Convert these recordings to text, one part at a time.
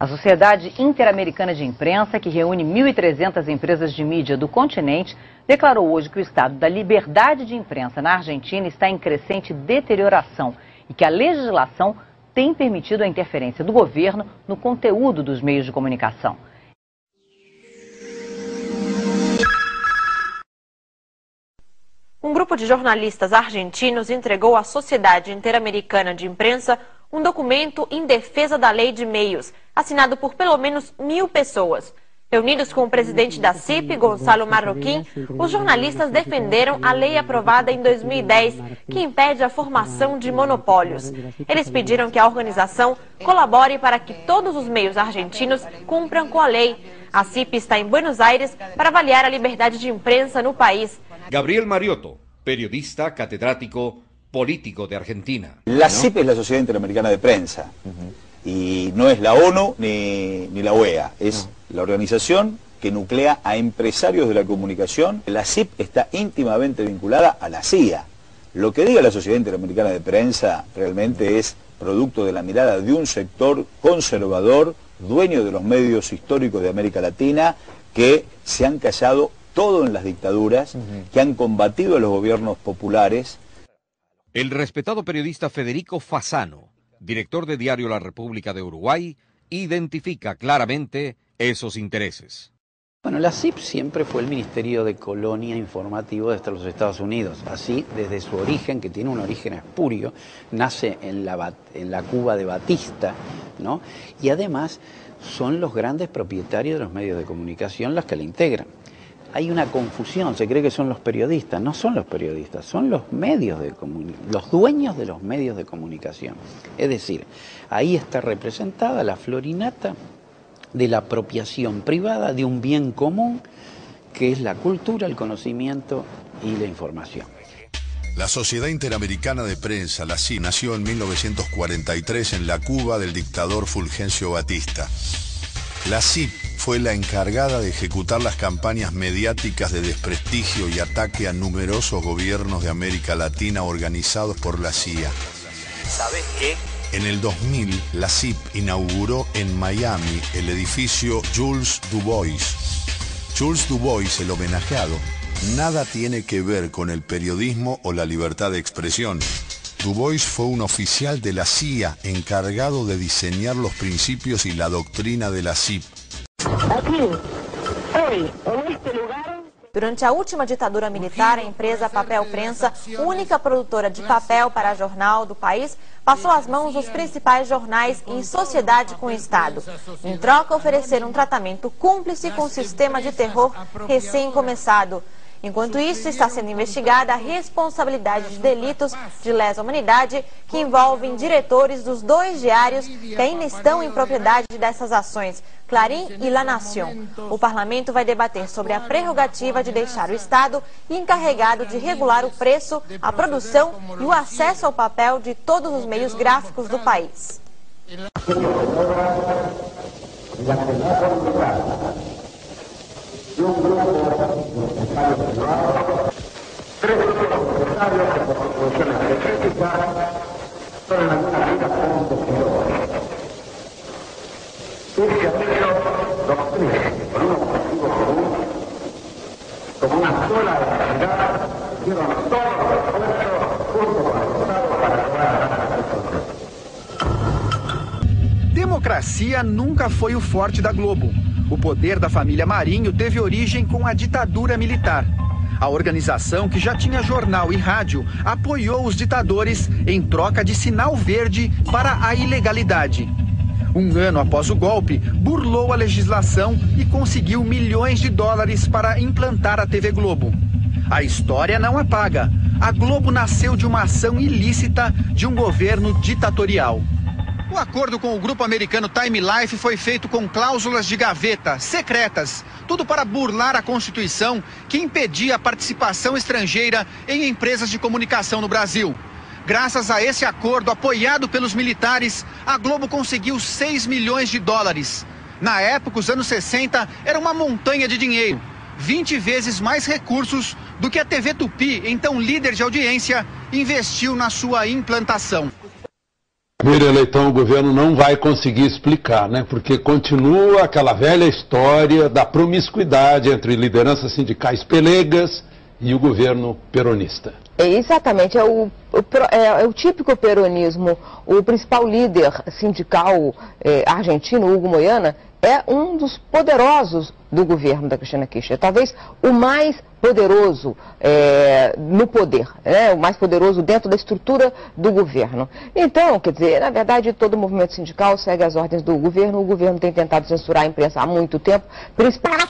A Sociedade Interamericana de Imprensa, que reúne 1.300 empresas de mídia do continente, declarou hoje que o estado da liberdade de imprensa na Argentina está em crescente deterioração e que a legislação tem permitido a interferência do governo no conteúdo dos meios de comunicação. Um grupo de jornalistas argentinos entregou à Sociedade Interamericana de Imprensa um documento em defesa da lei de meios, assinado por pelo menos 1.000 pessoas. Reunidos com o presidente da CIP, Gonzalo Marroquín, os jornalistas defenderam a lei aprovada em 2010, que impede a formação de monopólios. Eles pediram que a organização colabore para que todos os meios argentinos cumpram com a lei. A CIP está em Buenos Aires para avaliar a liberdade de imprensa no país. Gabriel Mariotto, periodista, catedrático, político de Argentina. La CIP es la Sociedad Interamericana de Prensa y no es la ONU ni la UEA, es la organización que nuclea a empresarios de la comunicación. La CIP está íntimamente vinculada a la CIA. Lo que diga la Sociedad Interamericana de Prensa realmente es producto de la mirada de un sector conservador, dueño de los medios históricos de América Latina, que se han callado todo en las dictaduras, que han combatido a los gobiernos populares. El respetado periodista Federico Fasano, director de diario La República de Uruguay, identifica claramente esos intereses. Bueno, la CIP siempre fue el Ministerio de Colonia Informativo de los Estados Unidos. Así, desde su origen, que tiene un origen espurio, nace en la Cuba de Batista, ¿no? Y además son los grandes propietarios de los medios de comunicación los que la integran. Hay una confusión, se cree que son los periodistas, no son los periodistas, son los medios de comunicación, los dueños de los medios de comunicación. Es decir, ahí está representada la florinata de la apropiación privada de un bien común que es la cultura, el conocimiento y la información. La Sociedad Interamericana de Prensa, la CIP, nació en 1943 en la Cuba del dictador Fulgencio Batista. La CIP fue la encargada de ejecutar las campañas mediáticas de desprestigio y ataque a numerosos gobiernos de América Latina organizados por la CIA. ¿Sabes qué? En el 2000, la CIP inauguró en Miami el edificio Jules Du Bois. Jules Du Bois, el homenajeado, nada tiene que ver con el periodismo o la libertad de expresión. Du Bois fue un oficial de la CIA encargado de diseñar los principios y la doctrina de la CIP. Aquí, hoy, en este lugar... Durante a última ditadura militar, a empresa Papel Prensa, única produtora de papel para jornal do país, passou às mãos dos principais jornais em sociedade com o Estado. Em troca, ofereceram um tratamento cúmplice com o sistema de terror recém-começado. Enquanto isso, está sendo investigada a responsabilidade de delitos de lesa humanidade que envolvem diretores dos 2 diários que ainda estão em propriedade dessas ações, Clarín e La Nación. O parlamento vai debater sobre a prerrogativa de deixar o Estado encarregado de regular o preço, a produção e o acesso ao papel de todos os meios gráficos do país. Democracia nunca foi o forte da Globo. O poder da família Marinho teve origem com a ditadura militar. A organização, que já tinha jornal e rádio, apoiou os ditadores em troca de sinal verde para a ilegalidade. Um ano após o golpe, burlou a legislação e conseguiu milhões de dólares para implantar a TV Globo. A história não apaga. A Globo nasceu de uma ação ilícita de um governo ditatorial. O acordo com o grupo americano Time Life foi feito com cláusulas de gaveta, secretas, tudo para burlar a Constituição que impedia a participação estrangeira em empresas de comunicação no Brasil. Graças a esse acordo apoiado pelos militares, a Globo conseguiu 6 milhões de dólares. Na época, os anos 60, era uma montanha de dinheiro. 20 vezes mais recursos do que a TV Tupi, então líder de audiência, investiu na sua implantação. Miriam Leitão, o governo não vai conseguir explicar, né? Porque continua aquela velha história da promiscuidade entre lideranças sindicais pelegas e o governo peronista. Exatamente, é o típico peronismo. O principal líder sindical argentino, Hugo Moyano, é um dos poderosos do governo da Cristina Kirchner, talvez o mais poderoso no poder, o mais poderoso dentro da estrutura do governo. Então, quer dizer, na verdade, todo o movimento sindical segue as ordens do governo. O governo tem tentado censurar a imprensa há muito tempo, principalmente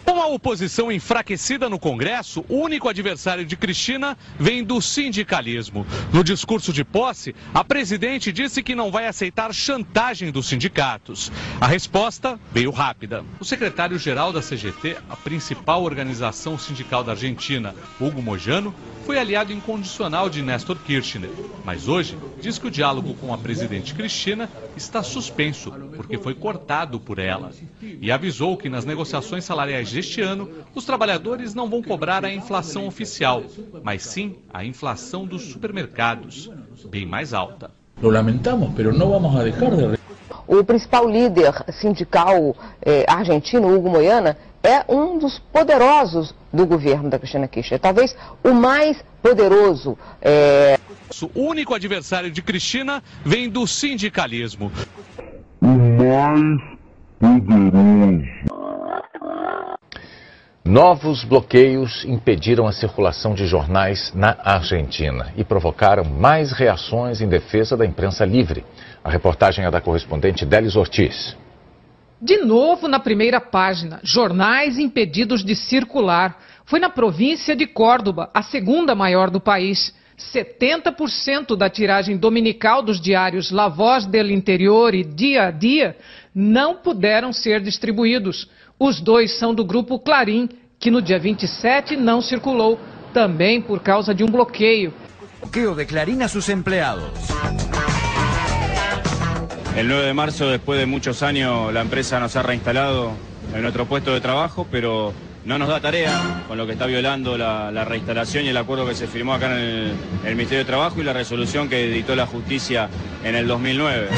com a oposição enfraquecida no Congresso, o único adversário de Cristina vem do sindicalismo. No discurso de posse, a presidente disse que não vai aceitar chantagem dos sindicatos. A resposta veio rápida. O secretário-geral da CGT, a principal organização sindical da Argentina, Hugo Moyano, foi aliado incondicional de Néstor Kirchner. Mas hoje diz que o diálogo com a presidente Cristina está suspenso, porque foi cortado por ela. E avisou que nas negociações salariais deste ano, os trabalhadores não vão cobrar a inflação oficial, mas sim a inflação dos supermercados, bem mais alta. Lo lamentamos, pero no vamos a dejar de... O principal líder sindical argentino, Hugo Moyano, é um dos poderosos do governo da Cristina Kirchner, talvez o mais poderoso. O único adversário de Cristina vem do sindicalismo. O mais poderoso. Novos bloqueios impediram a circulação de jornais na Argentina e provocaram mais reações em defesa da imprensa livre. A reportagem é da correspondente Délis Ortiz. De novo na primeira página, jornais impedidos de circular. Foi na província de Córdoba, a segunda maior do país. 70% da tiragem dominical dos diários La Voz del Interior e Dia a Dia não puderam ser distribuídos. Os dois são do grupo Clarín, que no dia 27 não circulou, também por causa de um bloqueio. Bloqueo de Clarín a sus empleados. El 9 de marzo, después de muchos años, la empresa nos ha reinstalado en nuestro puesto de trabajo, pero no nos da tarea, con lo que está violando la reinstalación y el acuerdo que se firmó acá en el Ministerio de Trabajo y la resolución que dictó la justicia en el 2009.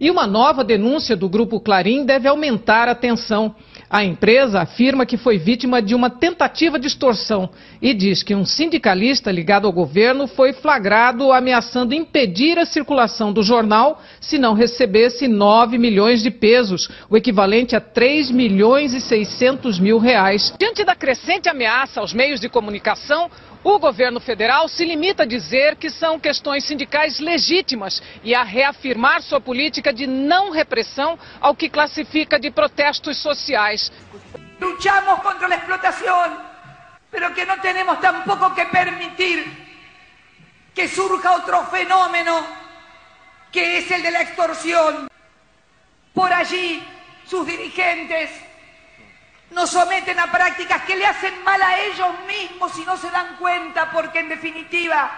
E uma nova denúncia do Grupo Clarín deve aumentar a tensão. A empresa afirma que foi vítima de uma tentativa de extorsão e diz que um sindicalista ligado ao governo foi flagrado ameaçando impedir a circulação do jornal se não recebesse 9 milhões de pesos, o equivalente a 3 milhões e 600 mil reais. Diante da crescente ameaça aos meios de comunicação, o governo federal se limita a dizer que são questões sindicais legítimas e a reafirmar sua política de não repressão ao que classifica de protestos sociais. Luchamos contra a explotação, pero que não temos tampoco que permitir que surja outro fenômeno, que é o de la extorsión. Por allí, sus dirigentes nos someten a prácticas que le hacen mal a ellos mismos si no se dan cuenta, porque en definitiva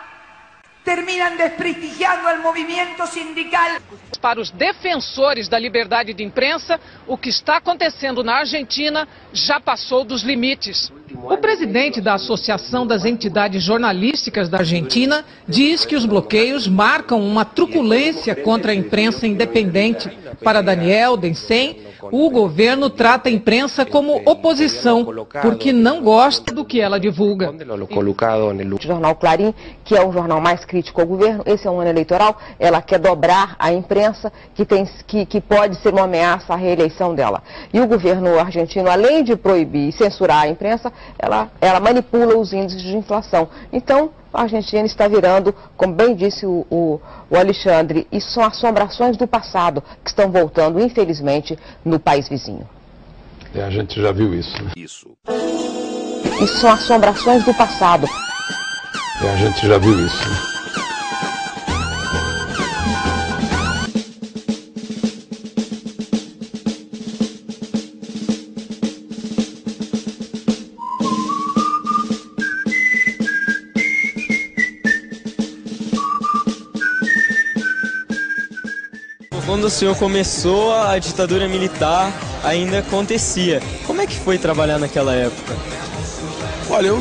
terminan desprestigiando al movimiento sindical. Para os defensores da liberdade de imprensa, o que está acontecendo na Argentina já passou dos limites. O presidente da Associação das Entidades Jornalísticas da Argentina diz que os bloqueios marcam uma truculência contra a imprensa independente. Para Daniel Densen, o governo trata a imprensa como oposição, porque não gosta do que ela divulga. O jornal Clarín, que é o jornal mais crítico ao governo, esse é um ano eleitoral, ela quer dobrar a imprensa, que pode ser uma ameaça à reeleição dela. E o governo argentino, além de proibir e censurar a imprensa, ela manipula os índices de inflação. Então, a Argentina está virando, como bem disse o Alexandre, e são assombrações do passado que estão voltando, infelizmente, no país vizinho. A gente já viu isso, né? Isso são assombrações do passado. A gente já viu isso, né? Quando o senhor começou, a ditadura militar ainda acontecia. Como é que foi trabalhar naquela época? Olha,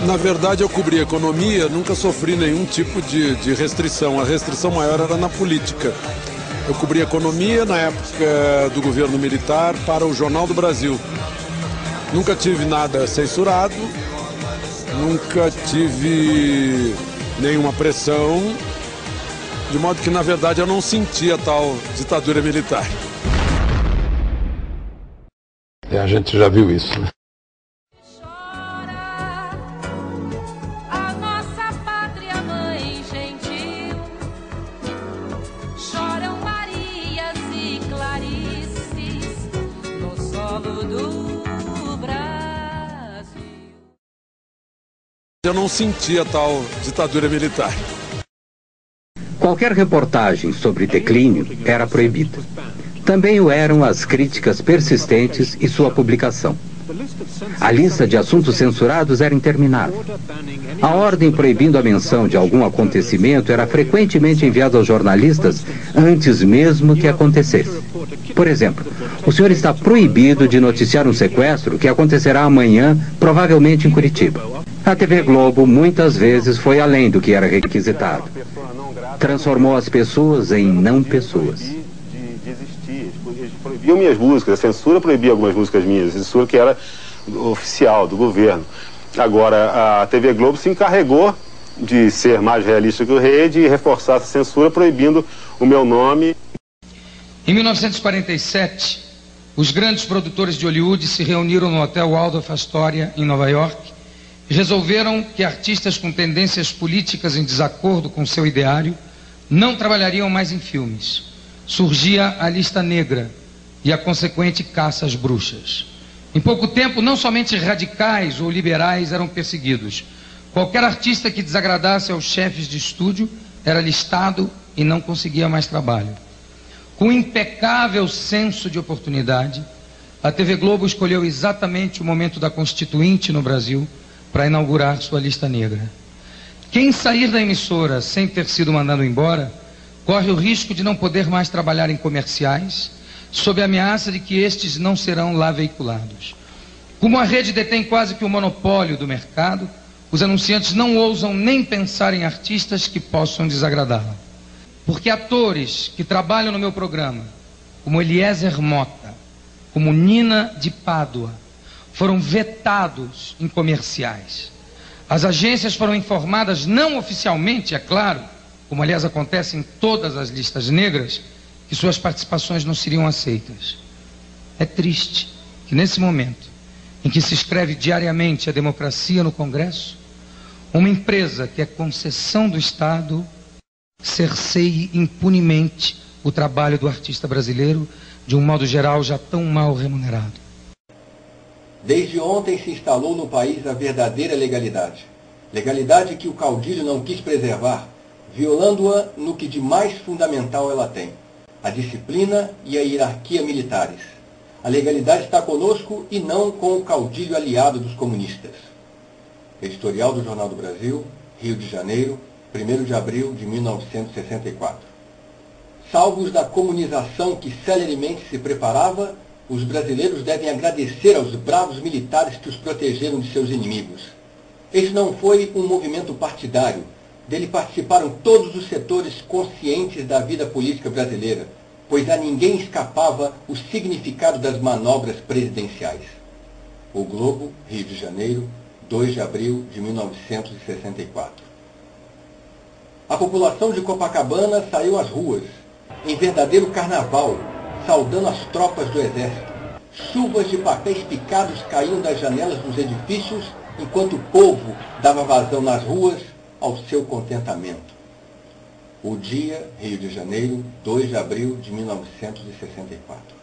Na verdade, eu cobri economia, nunca sofri nenhum tipo de restrição. A restrição maior era na política. Eu cobri economia na época do governo militar para o Jornal do Brasil. Nunca tive nada censurado, nunca tive nenhuma pressão, de modo que, na verdade, eu não sentia tal ditadura militar. E a gente já viu isso, né? Eu não sentia tal ditadura militar. Qualquer reportagem sobre declínio era proibida. Também o eram as críticas persistentes e sua publicação. A lista de assuntos censurados era interminável. A ordem proibindo a menção de algum acontecimento era frequentemente enviada aos jornalistas antes mesmo que acontecesse. Por exemplo, o senhor está proibido de noticiar um sequestro que acontecerá amanhã, provavelmente em Curitiba. A TV Globo muitas vezes foi além do que era requisitado. Transformou as pessoas em não pessoas. Eles proibiam minhas músicas, a censura proibia algumas músicas minhas, a censura que era oficial, do governo. Agora, a TV Globo se encarregou de ser mais realista que o rei, de reforçar essa censura, proibindo o meu nome. Em 1947, os grandes produtores de Hollywood se reuniram no Hotel Waldorf Astoria, em Nova York, e resolveram que artistas com tendências políticas em desacordo com seu ideário não trabalhariam mais em filmes. Surgia a lista negra e a consequente caça às bruxas. Em pouco tempo, não somente radicais ou liberais eram perseguidos. Qualquer artista que desagradasse aos chefes de estúdio era listado e não conseguia mais trabalho. Com impecável senso de oportunidade, a TV Globo escolheu exatamente o momento da Constituinte no Brasil para inaugurar sua lista negra. Quem sair da emissora sem ter sido mandado embora corre o risco de não poder mais trabalhar em comerciais, sob a ameaça de que estes não serão lá veiculados. Como a rede detém quase que o monopólio do mercado, os anunciantes não ousam nem pensar em artistas que possam desagradá-la. Porque atores que trabalham no meu programa, como Eliezer Mota, como Nina de Pádua, foram vetados em comerciais. As agências foram informadas, não oficialmente, é claro, como aliás acontece em todas as listas negras, que suas participações não seriam aceitas. É triste que nesse momento, em que se escreve diariamente a democracia no Congresso, uma empresa que é concessão do Estado cerceie impunemente o trabalho do artista brasileiro, de um modo geral já tão mal remunerado. Desde ontem se instalou no país a verdadeira legalidade. Legalidade que o caudilho não quis preservar, violando-a no que de mais fundamental ela tem: a disciplina e a hierarquia militares. A legalidade está conosco e não com o caudilho aliado dos comunistas. Editorial do Jornal do Brasil, Rio de Janeiro, 1º de abril de 1964. Salvos da comunização que celeremente se preparava, os brasileiros devem agradecer aos bravos militares que os protegeram de seus inimigos. Este não foi um movimento partidário. Dele participaram todos os setores conscientes da vida política brasileira, pois a ninguém escapava o significado das manobras presidenciais. O Globo, Rio de Janeiro, 2 de abril de 1964. A população de Copacabana saiu às ruas, em verdadeiro carnaval, saudando as tropas do exército. Chuvas de papéis picados caíam das janelas dos edifícios, enquanto o povo dava vazão nas ruas ao seu contentamento. O dia, Rio de Janeiro, 2 de abril de 1964.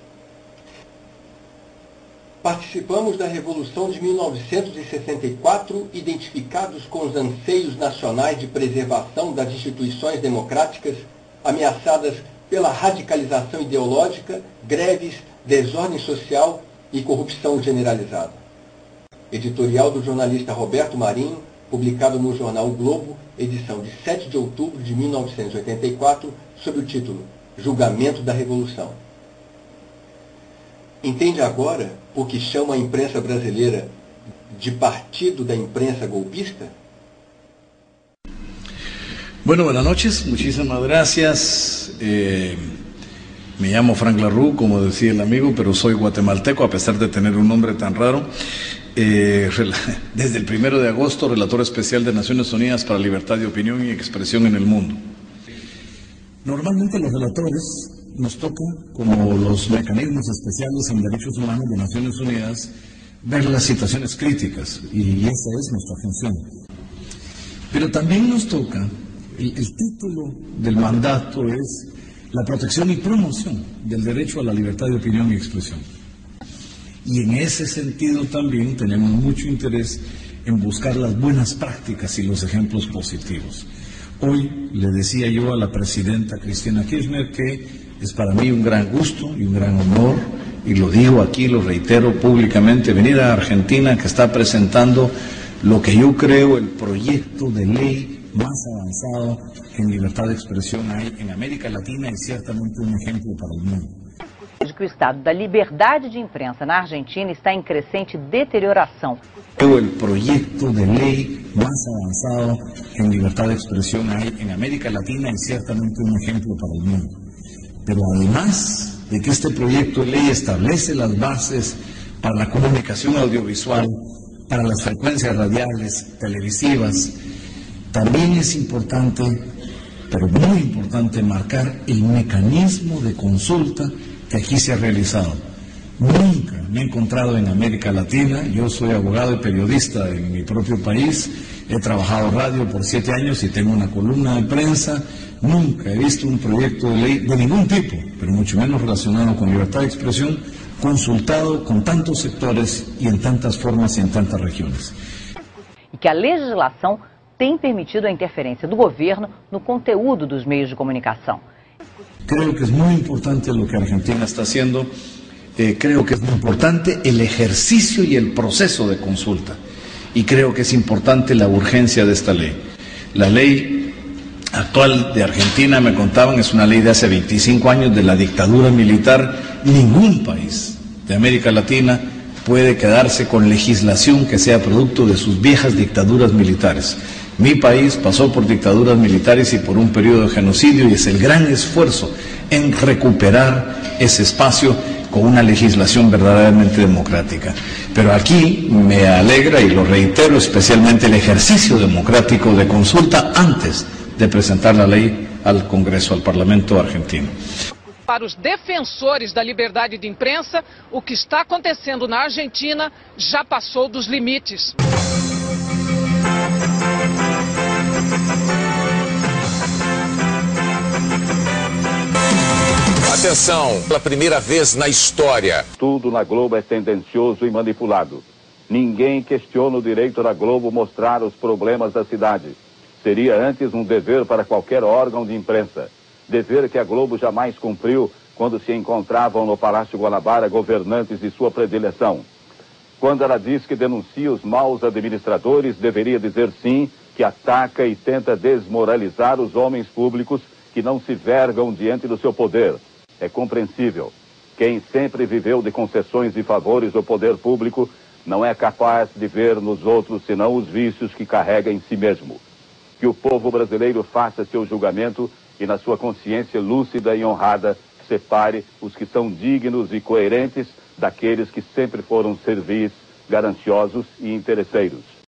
Participamos da Revolução de 1964, identificados com os anseios nacionais de preservação das instituições democráticas, ameaçadas pela radicalização ideológica, greves, desordem social e corrupção generalizada. Editorial do jornalista Roberto Marinho, publicado no jornal O Globo, edição de 7 de outubro de 1984, sob o título Julgamento da Revolução. Entende agora por que chama a imprensa brasileira de partido da imprensa golpista? Bueno, buenas noches, muchísimas gracias. Me llamo Frank Larroux, como decía el amigo, pero soy guatemalteco, a pesar de tener un nombre tan raro. Desde el 1 de agosto, relator especial de Naciones Unidas para Libertad de Opinión y Expresión en el Mundo. Normalmente los relatores nos toca, como los mecanismos especiales en derechos humanos de Naciones Unidas, ver las situaciones críticas, y esa es nuestra función. Pero también nos toca, el título del mandato es la protección y promoción del derecho a la libertad de opinión y expresión. Y en ese sentido también tenemos mucho interés en buscar las buenas prácticas y los ejemplos positivos. Hoy le decía yo a la presidenta Cristina Kirchner que es para mí un gran gusto y un gran honor, y lo digo aquí, lo reitero públicamente, venir a Argentina, que está presentando lo que yo creo el proyecto de ley más avanzado que en libertad de expresión hay en América Latina y ciertamente un ejemplo para el mundo. Que o estado da liberdade de imprensa na Argentina está em crescente deterioração. El proyecto de ley más avanzado que en libertad de expresión hay en América Latina y ciertamente un ejemplo para el mundo. Pero además de que este proyecto de ley establece las bases para la comunicación audiovisual, para las frecuencias radiales, televisivas, también es importante, pero muy importante, marcar el mecanismo de consulta que aquí se ha realizado. Nunca me he encontrado en América Latina, yo soy abogado y periodista en mi propio país, he trabajado radio por 7 años y tengo una columna de prensa, nunca he visto un proyecto de ley de ningún tipo, pero mucho menos relacionado con libertad de expresión, consultado con tantos sectores y en tantas formas y en tantas regiones. E que a legislação tem permitido a interferência do governo no conteúdo dos meios de comunicação. Creo que es muy importante lo que Argentina está haciendo, creo que es muy importante el ejercicio y el proceso de consulta, y creo que es importante la urgencia de esta ley. La ley actual de Argentina, me contaban, es una ley de hace 25 años de la dictadura militar. Ningún país de América Latina puede quedarse con legislación que sea producto de sus viejas dictaduras militares. Mi país pasó por dictaduras militares y por un periodo de genocidio, y es el gran esfuerzo en recuperar ese espacio con una legislación verdaderamente democrática. Pero aquí me alegra, y lo reitero, especialmente el ejercicio democrático de consulta antes de presentar la ley al Congreso, al Parlamento argentino. Para os defensores da liberdade de imprensa, o que está acontecendo na Argentina já passou dos limites. Atenção, pela primeira vez na história. Tudo na Globo é tendencioso e manipulado. Ninguém questiona o direito da Globo mostrar os problemas da cidade. Seria antes um dever para qualquer órgão de imprensa. Dever que a Globo jamais cumpriu quando se encontravam no Palácio Guanabara governantes de sua predileção. Quando ela diz que denuncia os maus administradores, deveria dizer sim que ataca e tenta desmoralizar os homens públicos que não se vergam diante do seu poder. É compreensível. Quem sempre viveu de concessões e favores ao poder público não é capaz de ver nos outros senão os vícios que carrega em si mesmo. Que o povo brasileiro faça seu julgamento e, na sua consciência lúcida e honrada, separe os que são dignos e coerentes daqueles que sempre foram servis, gananciosos e interesseiros.